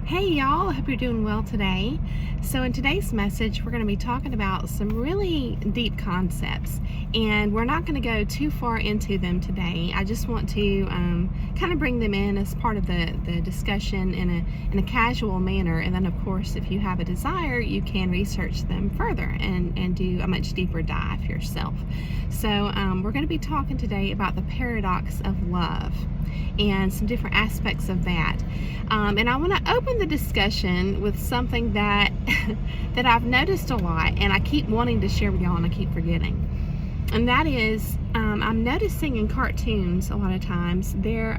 Hey y'all, I hope you're doing well today. So in today's message, we're going to be talking about some really deep concepts, and we're not going to go too far into them today. I just want to kind of bring them in as part of the discussion in a casual manner, and then of course, if you have a desire, you can research them further and do a much deeper dive yourself. So we're going to be talking today about the paradox of love and some different aspects of that. And I want to open the discussion with something that that I've noticed a lot, and I keep wanting to share with y'all, and I keep forgetting. And that is, I'm noticing in cartoons a lot of times there,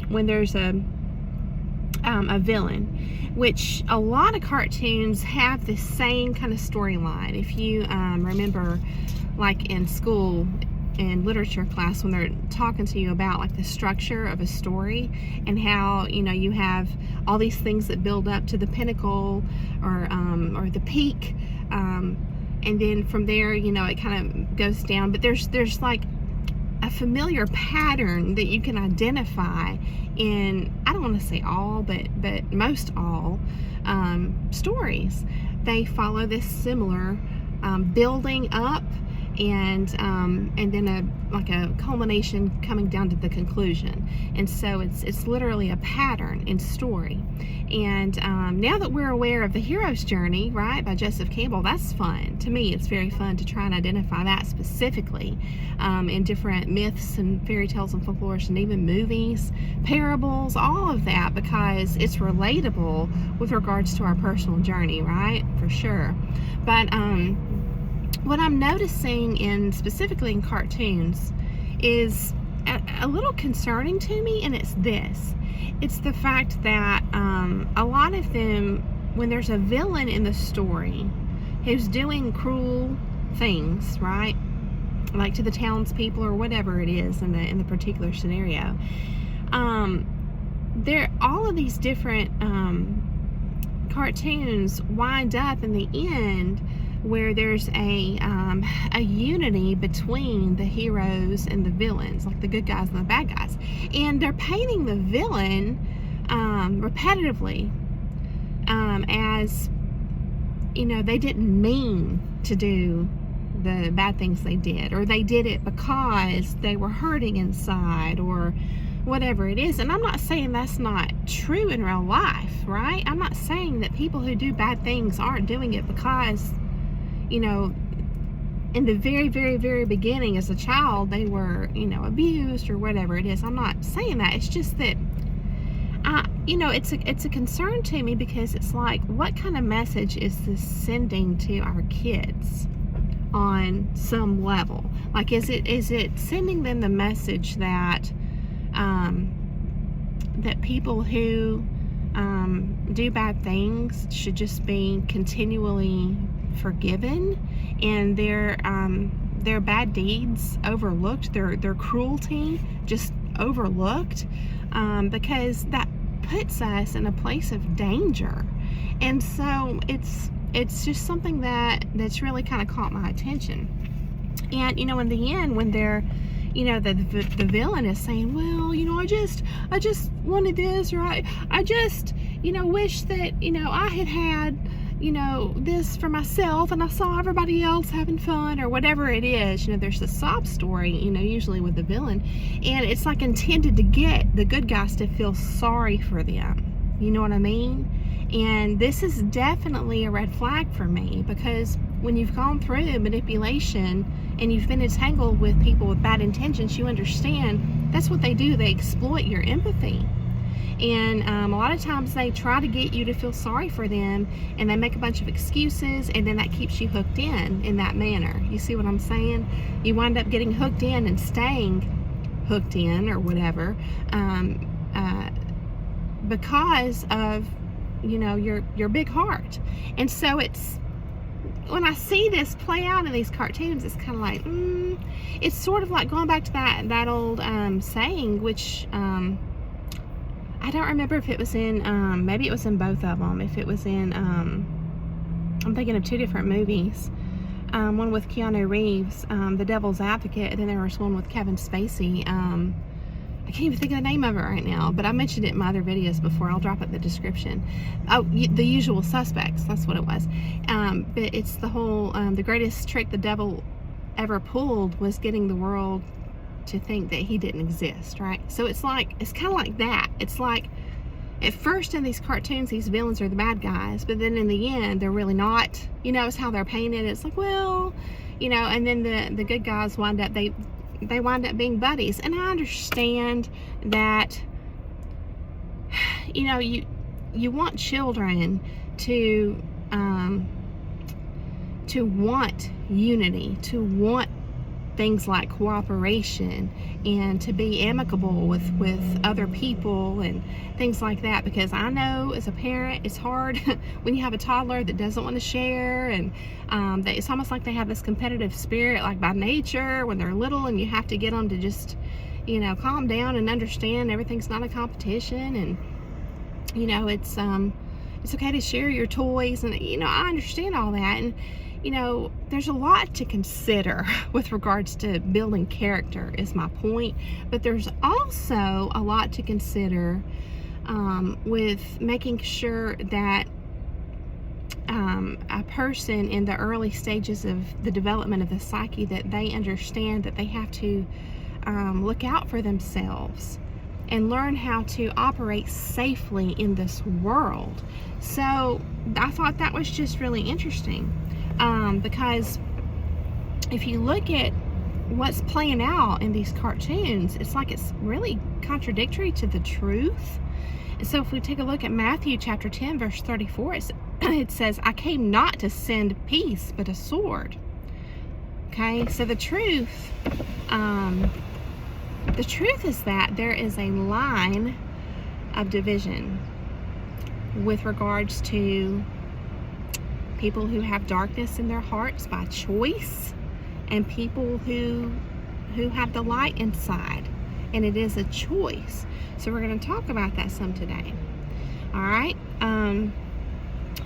when there's a villain, which a lot of cartoons have the same kind of storyline. If you remember, like in school, in literature class, when they're talking to you about like the structure of a story and how, you know, you have all these things that build up to the pinnacle or the peak, and then from there, you know, it kind of goes down, but there's like a familiar pattern that you can identify in, I don't want to say all, but most all stories. They follow this similar building up and then a culmination coming down to the conclusion. And so it's literally a pattern in story. And now that we're aware of the hero's journey, right, by Joseph Campbell, that's fun. To me, it's very fun to try and identify that specifically in different myths and fairy tales and folklores and even movies, parables, all of that, because it's relatable with regards to our personal journey, right, for sure. But what I'm noticing specifically in cartoons is a little concerning to me, and it's this. It's the fact that a lot of them, when there's a villain in the story who's doing cruel things, right, like to the townspeople or whatever it is in the particular scenario, all of these different cartoons wind up in the end where there's a unity between the heroes and the villains, like the good guys and the bad guys. And they're painting the villain repetitively as, you know, they didn't mean to do the bad things they did, or they did it because they were hurting inside, or whatever it is. And I'm not saying that's not true in real life, right? I'm not saying that people who do bad things aren't doing it because, you know, in the very, very, very beginning as a child, they were, you know, abused or whatever it is. I'm not saying that. It's just that, you know, it's a concern to me, because it's like, what kind of message is this sending to our kids on some level? Like, is it sending them the message that that people who do bad things should just be continually forgiven, and their bad deeds overlooked, their cruelty just overlooked, because that puts us in a place of danger? And so it's just something that's really kind of caught my attention. And, you know, in the end, when they're, you know, the villain is saying, well, you know, I just wanted this, or I just, you know, wish that, you know, I had, you know, this for myself, and I saw everybody else having fun, or whatever it is. You know, there's a sob story, you know, usually with the villain, and it's like intended to get the good guys to feel sorry for them. You know what I mean? And this is definitely a red flag for me, because when you've gone through manipulation and you've been entangled with people with bad intentions, you understand that's what they do. They exploit your empathy. And a lot of times they try to get you to feel sorry for them, and they make a bunch of excuses, and then that keeps you hooked in that manner. You see what I'm saying? You wind up getting hooked in and staying hooked in, or whatever, because of, you know, your big heart. And so it's, when I see this play out in these cartoons, it's kind of like, it's sort of like going back to that old saying, which I don't remember if it was in, maybe it was in both of them. If it was in, I'm thinking of two different movies. One with Keanu Reeves, The Devil's Advocate, and then there was one with Kevin Spacey, I can't even think of the name of it right now, but I mentioned it in my other videos before. I'll drop it in the description. Oh, The Usual Suspects, that's what it was. But it's the whole, the greatest trick the devil ever pulled was getting the world to think that he didn't exist, right? So it's kind of like that. It's like, at first in these cartoons, these villains are the bad guys, but then in the end, they're really not. You know, it's how they're painted. It's like, well, you know, and then the good guys wind up, they wind up being buddies. And I understand that, you know, you want children to want unity, to want things like cooperation, and to be amicable with other people and things like that, because I know as a parent it's hard when you have a toddler that doesn't want to share, and it's almost like they have this competitive spirit, like by nature when they're little, and you have to get them to just, you know, calm down and understand everything's not a competition, and you know, it's okay to share your toys, and you know, I understand all that. And you know, there's a lot to consider with regards to building character, is my point. But there's also a lot to consider with making sure that a person in the early stages of the development of the psyche, that they understand that they have to look out for themselves and learn how to operate safely in this world. So I thought that was just really interesting. Because if you look at what's playing out in these cartoons, it's like it's really contradictory to the truth. And so if we take a look at Matthew chapter 10 verse 34, it says, I came not to send peace but a sword. Okay, so the truth is that there is a line of division with regards to people who have darkness in their hearts by choice, and people who have the light inside, and it is a choice. So we're going to talk about that some today. All right,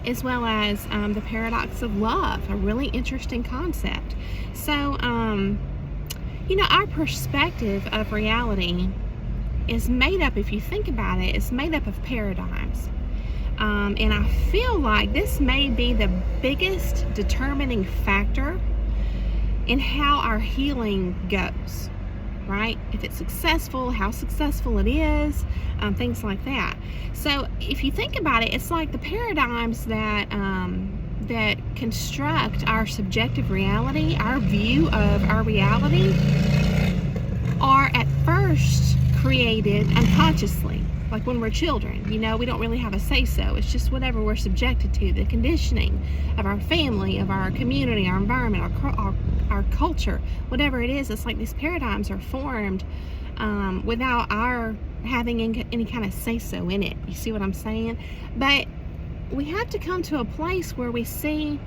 as well as the paradox of love, a really interesting concept. So you know, our perspective of reality is made up, if you think about it, it's made up of paradigms. And I feel like this may be the biggest determining factor in how our healing goes, right? If it's successful, how successful it is, things like that. So if you think about it, it's like the paradigms that construct our subjective reality, our view of our reality, are at first created unconsciously. Like when we're children, you know, we don't really have a say-so. It's just whatever we're subjected to, the conditioning of our family, of our community, our environment, our culture, whatever it is. It's like these paradigms are formed without our having any kind of say-so in it. You see what I'm saying? But we have to come to a place where we see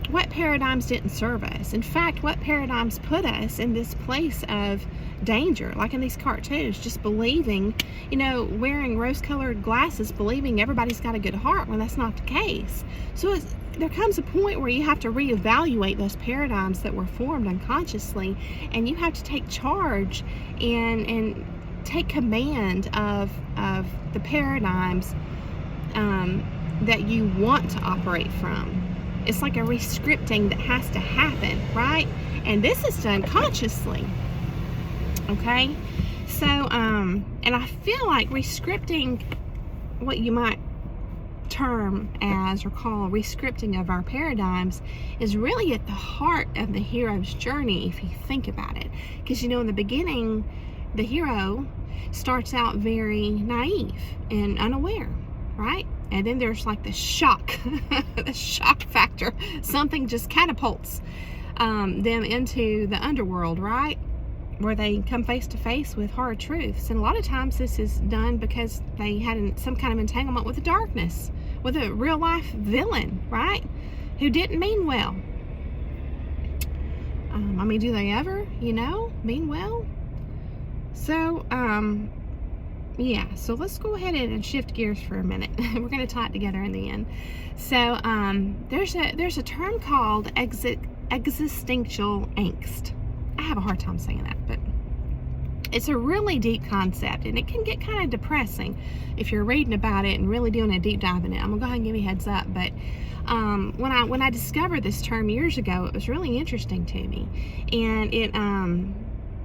what paradigms didn't serve us. In fact, what paradigms put us in this place of danger, like in these cartoons, just believing, you know, wearing rose-colored glasses, believing everybody's got a good heart when that's not the case. So there comes a point where you have to reevaluate those paradigms that were formed unconsciously, and you have to take charge and take command of the paradigms that you want to operate from. It's like a re-scripting that has to happen, right? And this is done consciously. Okay? So, and I feel like re-scripting, what you might term as or call re-scripting of our paradigms, is really at the heart of the hero's journey, if you think about it. Because, you know, in the beginning, the hero starts out very naive and unaware, right? And then there's like the shock, the shock factor. Something just catapults them into the underworld, right? Where they come face to face with hard truths. And a lot of times this is done because they had some kind of entanglement with the darkness, with a real life villain, right? Who didn't mean well. I mean, do they ever, you know, mean well? So, yeah, so let's go ahead and shift gears for a minute. We're going to tie it together in the end. So there's a term called existential angst. I have a hard time saying that, but It's a really deep concept, and it can get kind of depressing if you're reading about it and really doing a deep dive in it. I'm gonna go ahead and give you a heads up, but when I discovered this term years ago, it was really interesting to me, and it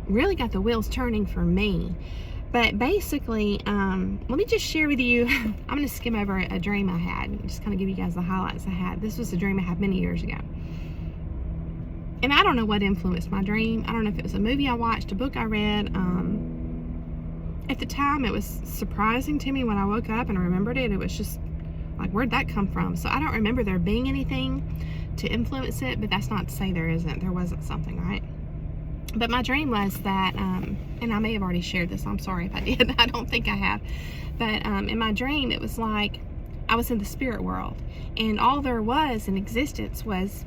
really got the wheels turning for me. But basically, let me just share with you. I'm gonna skim over a dream I had and just kind of give you guys the highlights I had. This was a dream I had many years ago. And I don't know what influenced my dream. I don't know if it was a movie I watched, a book I read. At the time, it was surprising to me when I woke up and I remembered it. It was just like, where'd that come from? So I don't remember there being anything to influence it, but that's not to say there isn't. There wasn't something, right? But my dream was that, and I may have already shared this. I'm sorry if I did. I don't think I have. But in my dream, it was like I was in the spirit world, and all there was in existence was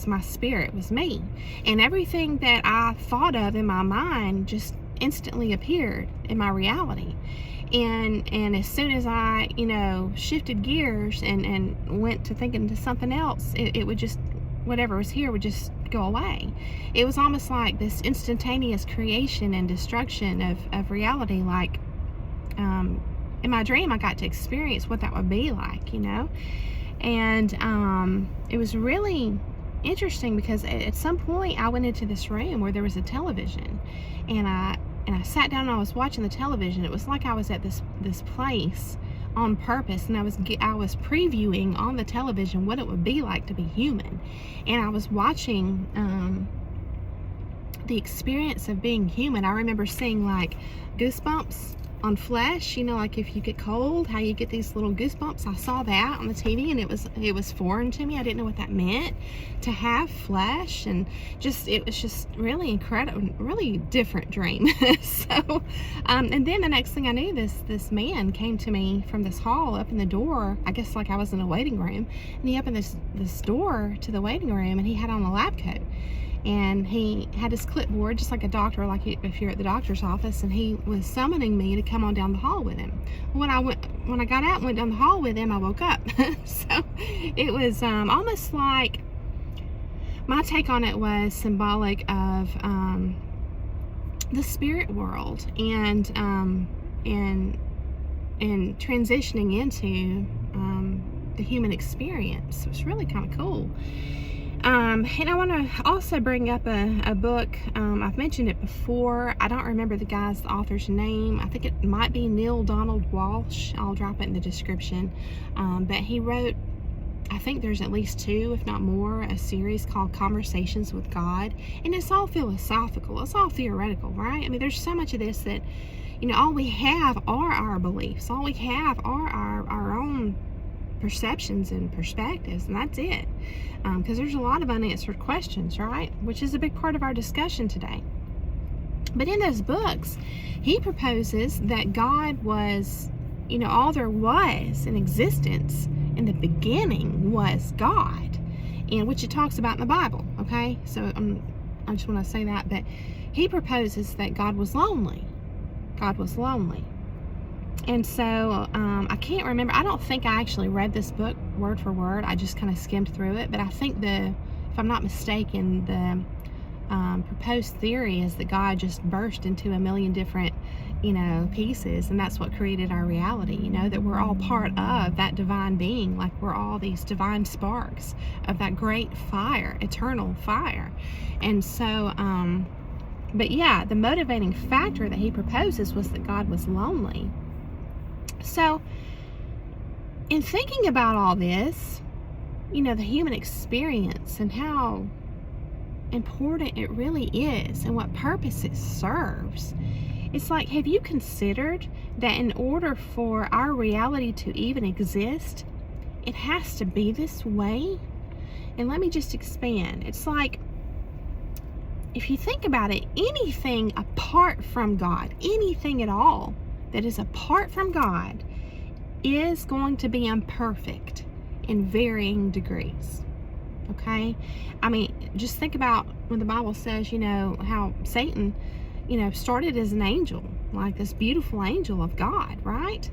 my spirit, was me, and everything that I thought of in my mind just instantly appeared in my reality. And as soon as I, shifted gears and went to thinking to something else, it would just, whatever was here would just go away. It was almost like this instantaneous creation and destruction of reality. Like in my dream, I got to experience what that would be like, and it was really interesting because at some point I went into this room where there was a television, and I sat down and I was watching the television. It was like I was at this place on purpose, and I was previewing on the television what it would be like to be human, and I was watching the experience of being human. I remember seeing like goosebumps on flesh, like if you get cold, how you get these little goosebumps. I saw that on the TV, and it was foreign to me. I didn't know what that meant, to have flesh, and it was just really incredible, really different dream. So, and then the next thing I knew, this man came to me from this hall, up in the door. I guess like I was in a waiting room, and he opened this door to the waiting room, and he had on a lab coat. And he had his clipboard, just like a doctor, like if you're at the doctor's office, and he was summoning me to come on down the hall with him. When I got out and went down the hall with him, I woke up. So it was almost like, my take on it was symbolic of the spirit world and transitioning into the human experience. It was really kind of cool. And I want to also bring up a book. I've mentioned it before. I don't remember the author's name. I think it might be Neil Donald Walsh. I'll drop it in the description. But he wrote, I think there's at least 2, if not more, a series called Conversations with God. And it's all philosophical. It's all theoretical, right? I mean, there's so much of this that, all we have are our beliefs. All we have are our own perceptions and perspectives, and that's it. Because there's a lot of unanswered questions, right? Which is a big part of our discussion today. But in those books, he proposes that God was, all there was in existence in the beginning was God, and which it talks about in the Bible, okay? So I just want to say that, but he proposes that God was lonely. God was lonely. And so I can't remember. I don't think I actually read this book word for word. I just kind of skimmed through it. But I think if I'm not mistaken, the proposed theory is that God just burst into a million different, pieces, and that's what created our reality. That we're all part of that divine being, like we're all these divine sparks of that great fire, eternal fire. And so, but yeah, the motivating factor that he proposes was that God was lonely. So, in thinking about all this, the human experience and how important it really is and what purpose it serves, it's like, have you considered that in order for our reality to even exist, it has to be this way? And let me just expand. It's like, if you think about it, anything apart from God, anything at all that is apart from God, is going to be imperfect in varying degrees. Okay? I mean, just think about when the Bible says, how Satan, started as an angel, like this beautiful angel of God, right?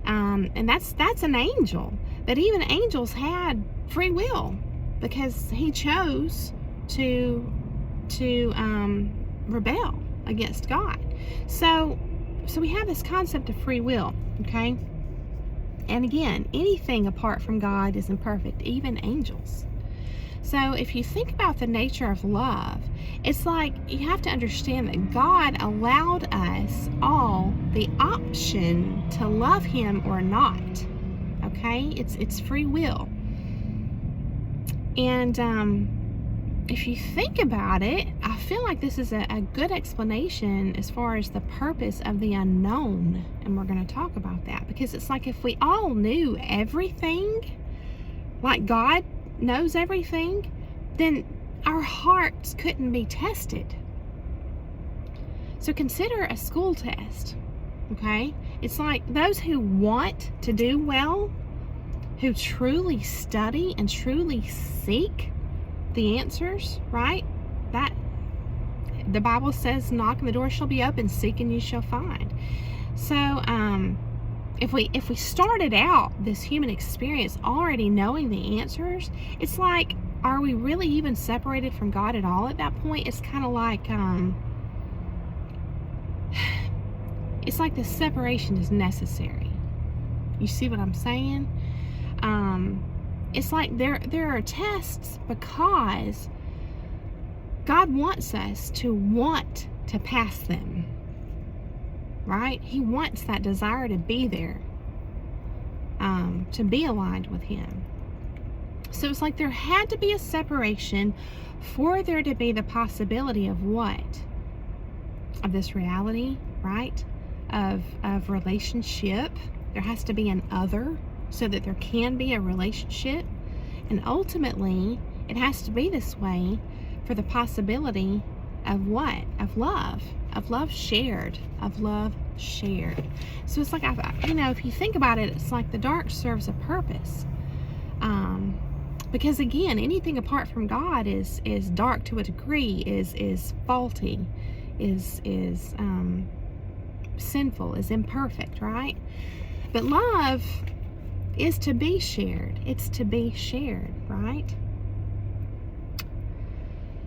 And that's an angel. But even angels had free will, because he chose to rebel against God. So we have this concept of free will, okay? And again, anything apart from God is imperfect, even angels. So if you think about the nature of love, it's like you have to understand that God allowed us all the option to love Him or not. Okay? It's free will. And if you think about it, I feel like this is a good explanation as far as the purpose of the unknown. And we're going to talk about that, because it's like if we all knew everything, like God knows everything, then our hearts couldn't be tested. So consider a school test, okay? It's like those who want to do well, who truly study and truly seek the answers, right? That the Bible says, knock and the door shall be open, seek and you shall find. So if we started out this human experience already knowing the answers, it's like, are we really even separated from God at all at that point? It's kind of like it's like the separation is necessary. You see what I'm saying? It's like there are tests because God wants us to want to pass them, right? He wants that desire to be there, to be aligned with Him. So it's like there had to be a separation for there to be the possibility of what? Of this reality, right? Of relationship. There has to be an other so that there can be a relationship. And ultimately, it has to be this way for the possibility of what? Of love. Of love shared. Of love shared. So it's like, if you think about it, it's like the dark serves a purpose. Because again, anything apart from God is dark to a degree, is faulty, is sinful, is imperfect, right? But love is to be shared. It's to be shared, right?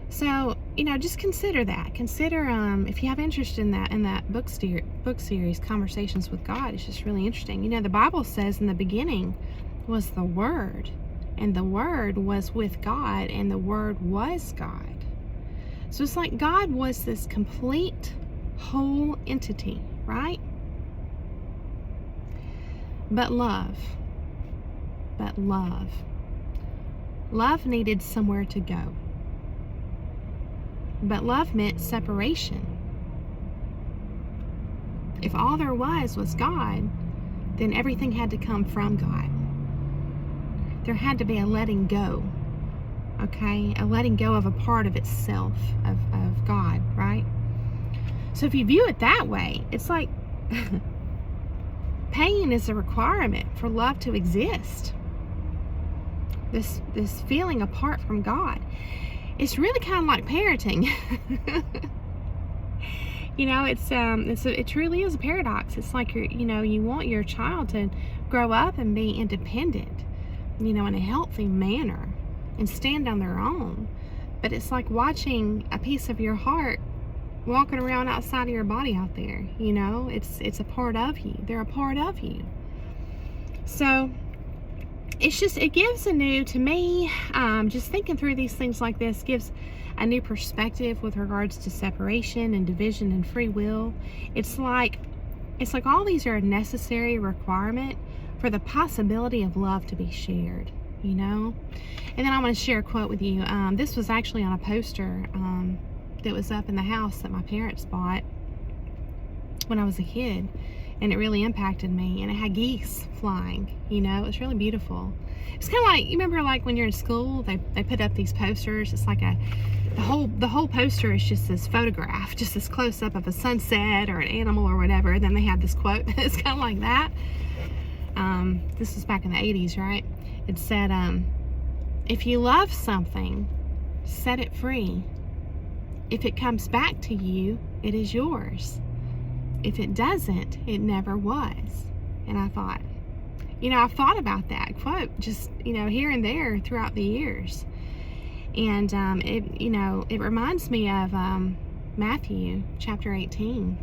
So, just consider that. Consider, if you have interest in that book series, Conversations with God, it's just really interesting. The Bible says in the beginning was the Word, and the Word was with God, and the Word was God. So it's like God was this complete, whole entity, right? But love needed somewhere to go. But love meant separation. If all there was God, then everything had to come from God. There had to be a letting go, okay? A letting go of a part of itself, of God, right? So if you view it that way, it's like pain is a requirement for love to exist. This feeling apart from God. It's really kind of like parenting. It truly is a paradox. It's like you want your child to grow up and be independent, in a healthy manner and stand on their own. But it's like watching a piece of your heart walking around outside of your body out there. It's a part of you. They're a part of you. So it gives to me, just thinking through these things like this gives a new perspective with regards to separation and division and free will. It's like all these are a necessary requirement for the possibility of love to be shared, And then I want to share a quote with you. This was actually on a poster that was up in the house that my parents bought when I was a kid. And it really impacted me. And it had geese flying, It was really beautiful. It's kind of like, you remember like when you're in school, they put up these posters. It's like the whole poster is just this photograph, just this close-up of a sunset or an animal or whatever. And then they had this quote. It's kind of like that. This was back in the 80s, right? It said, if you love something, set it free. If it comes back to you, it is yours. If it doesn't, it never was. And I thought, I've thought about that quote just, here and there throughout the years. And it reminds me of Matthew chapter 18.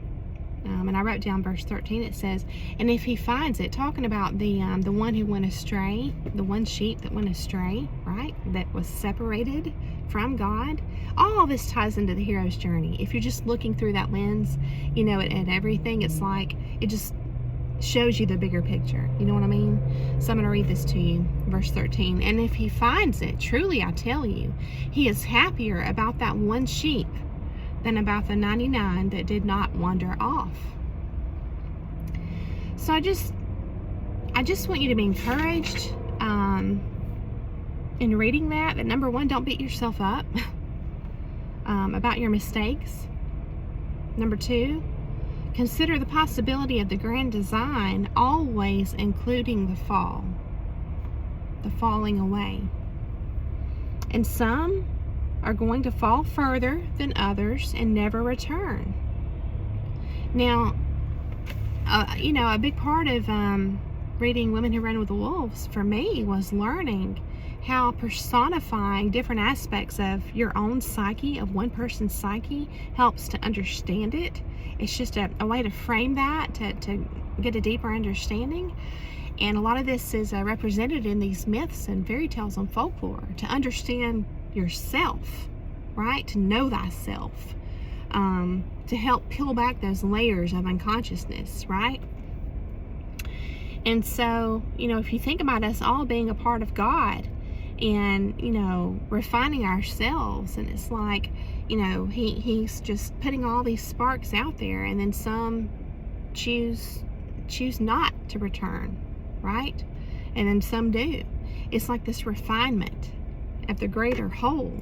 And I wrote down verse 13. It says, and if he finds it, talking about the one who went astray, the one sheep that went astray, right? That was separated from God. All this ties into the hero's journey. If you're just looking through that lens, you know, at everything, it's like, it just shows you the bigger picture. You know what I mean? So I'm going to read this to you. Verse 13. And if he finds it, truly I tell you, he is happier about that one sheep than about the 99 that did not wander off. So I just want you to be encouraged in reading that number one, don't beat yourself up about your mistakes. Number two, consider the possibility of the grand design, always including the fall, the falling away. And some are going to fall further than others and never return. Now, you know, a big part of reading Women Who Run with the Wolves for me was learning how personifying different aspects of your own psyche, of one person's psyche, helps to understand it. It's just a way to frame that, to get a deeper understanding. And a lot of this is represented in these myths and fairy tales and folklore, to understand yourself, right? To know thyself, to help peel back those layers of unconsciousness, right? And so, you know, if you think about us all being a part of God and, you know, refining ourselves, and it's like, you know, he's just putting all these sparks out there, and then some choose not to return, right? And then some do. It's like this refinement of the greater whole.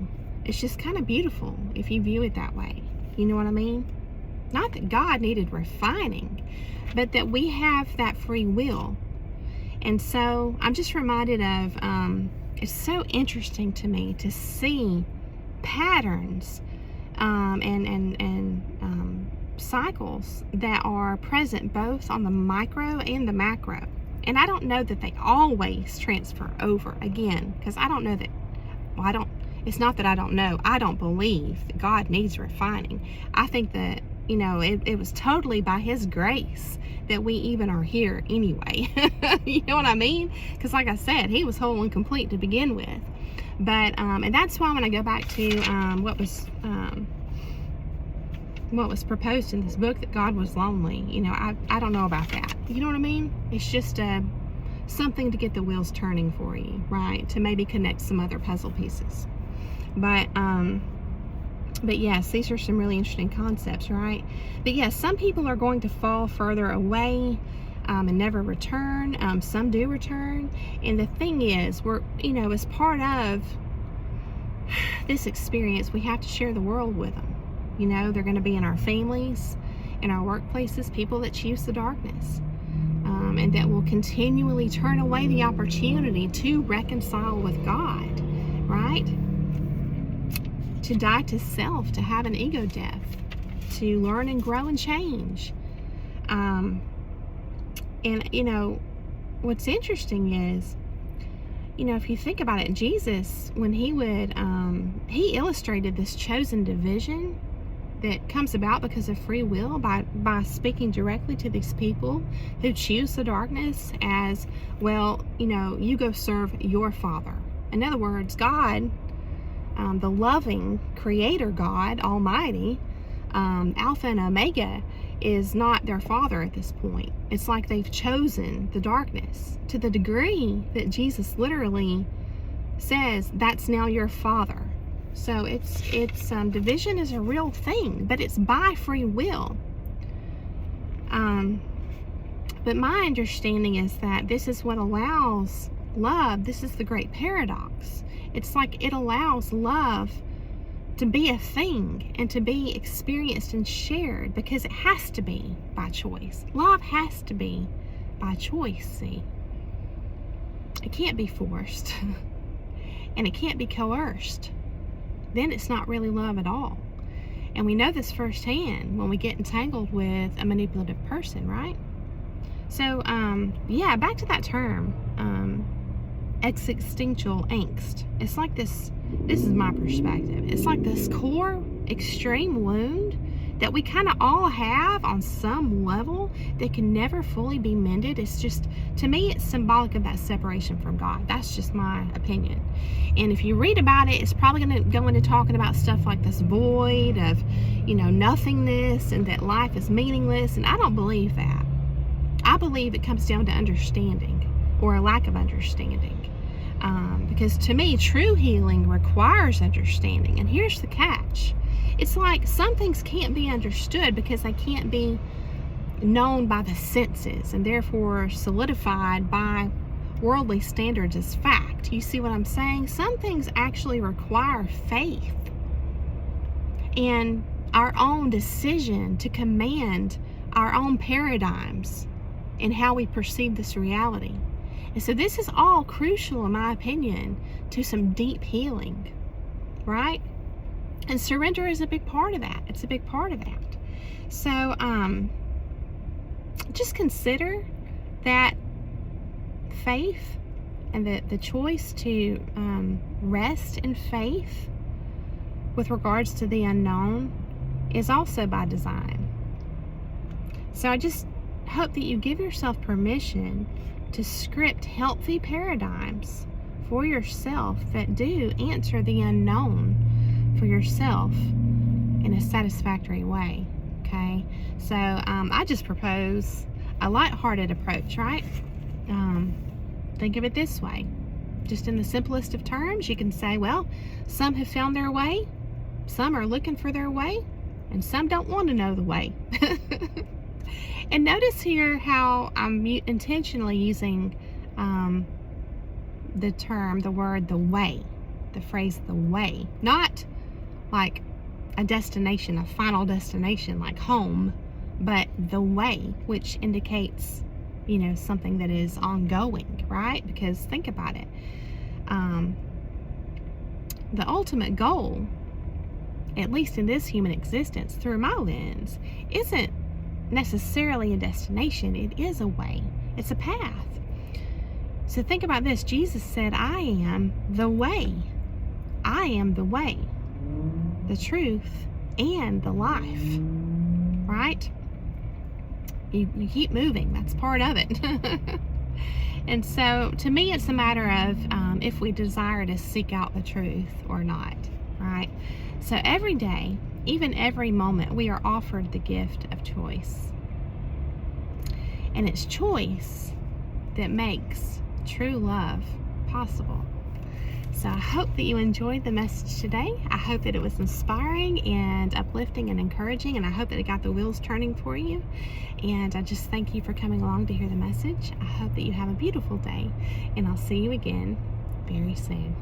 It's just kind of beautiful if you view it that way. You know what I mean? Not that God needed refining, but that we have that free will. And so I'm just reminded of, it's so interesting to me to see patterns and cycles that are present both on the micro and the macro. And I don't know that they always transfer over, again, because I don't know that, well, it's not that I don't know, I don't believe that God needs refining. I think that, you know, it was totally by His grace that we even are here anyway. You know what I mean? Because like I said, He was whole and complete to begin with. But, and that's why when I go back to what was proposed in this book, that God was lonely, you know, I don't know about that. You know what I mean? It's just something to get the wheels turning for you, right? To maybe connect some other puzzle pieces. But yes, these are some really interesting concepts, right? But yes, some people are going to fall further away and never return. Some do return. And the thing is, we're, you know, as part of this experience, we have to share the world with them. You know, they're going to be in our families, in our workplaces, people that choose the darkness. And that will continually turn away the opportunity to reconcile with God, right? To die to self, to have an ego death, to learn and grow and change. And, you know, what's interesting is, you know, if you think about it, Jesus, when he would, he illustrated this chosen division that comes about because of free will by speaking directly to these people who choose the darkness as, well, you know, you go serve your Father. In other words, God, the loving creator God Almighty, Alpha and Omega, is not their Father at this point. It's like they've chosen the darkness to the degree that Jesus literally says, that's now your Father. So it's division is a real thing, but it's by free will. But my understanding is that this is what allows love. This is the great paradox. It's like it allows love to be a thing and to be experienced and shared, because it has to be by choice. Love has to be by choice, see? It can't be forced. And it can't be coerced. Then it's not really love at all. And we know this firsthand when we get entangled with a manipulative person, right? So, yeah, back to that term, existential angst. It's like this is my perspective. It's like this core extreme wound that we kind of all have on some level that can never fully be mended. It's just, to me, it's symbolic of that separation from God. That's just my opinion. And if you read about it, it's probably going to go into talking about stuff like this void of, nothingness, and that life is meaningless. And I don't believe that. I believe it comes down to understanding, or a lack of understanding. Because to me, true healing requires understanding. And here's the catch. It's like some things can't be understood because they can't be known by the senses and therefore solidified by worldly standards as fact. You see what I'm saying? Some things actually require faith and our own decision to command our own paradigms in how we perceive this reality. And so this is all crucial, in my opinion, to some deep healing, right? And surrender is a big part of that. It's a big part of that. So just consider that faith and the choice to rest in faith with regards to the unknown is also by design. So I just hope that you give yourself permission to script healthy paradigms for yourself that do answer the unknown for yourself in a satisfactory way. Okay, so I just propose a lighthearted approach, right? Think of it this way. Just in the simplest of terms, you can say, well, some have found their way, some are looking for their way, and some don't want to know the way. And notice here how I'm intentionally using the word the way, the phrase the way, not like a destination, a final destination like home, but the way, which indicates, something that is ongoing, right? Because think about it. The ultimate goal, at least in this human existence, through my lens, isn't necessarily a destination. It is a way. It's a path. So think about this. Jesus said, I am the way. I am the way, the truth, and the life. Right? You keep moving. That's part of it. And so to me, it's a matter of if we desire to seek out the truth or not. Right? So every day, even every moment, we are offered the gift of choice. And it's choice that makes true love possible. So I hope that you enjoyed the message today. I hope that it was inspiring and uplifting and encouraging, and I hope that it got the wheels turning for you. And I just thank you for coming along to hear the message. I hope that you have a beautiful day, and I'll see you again very soon.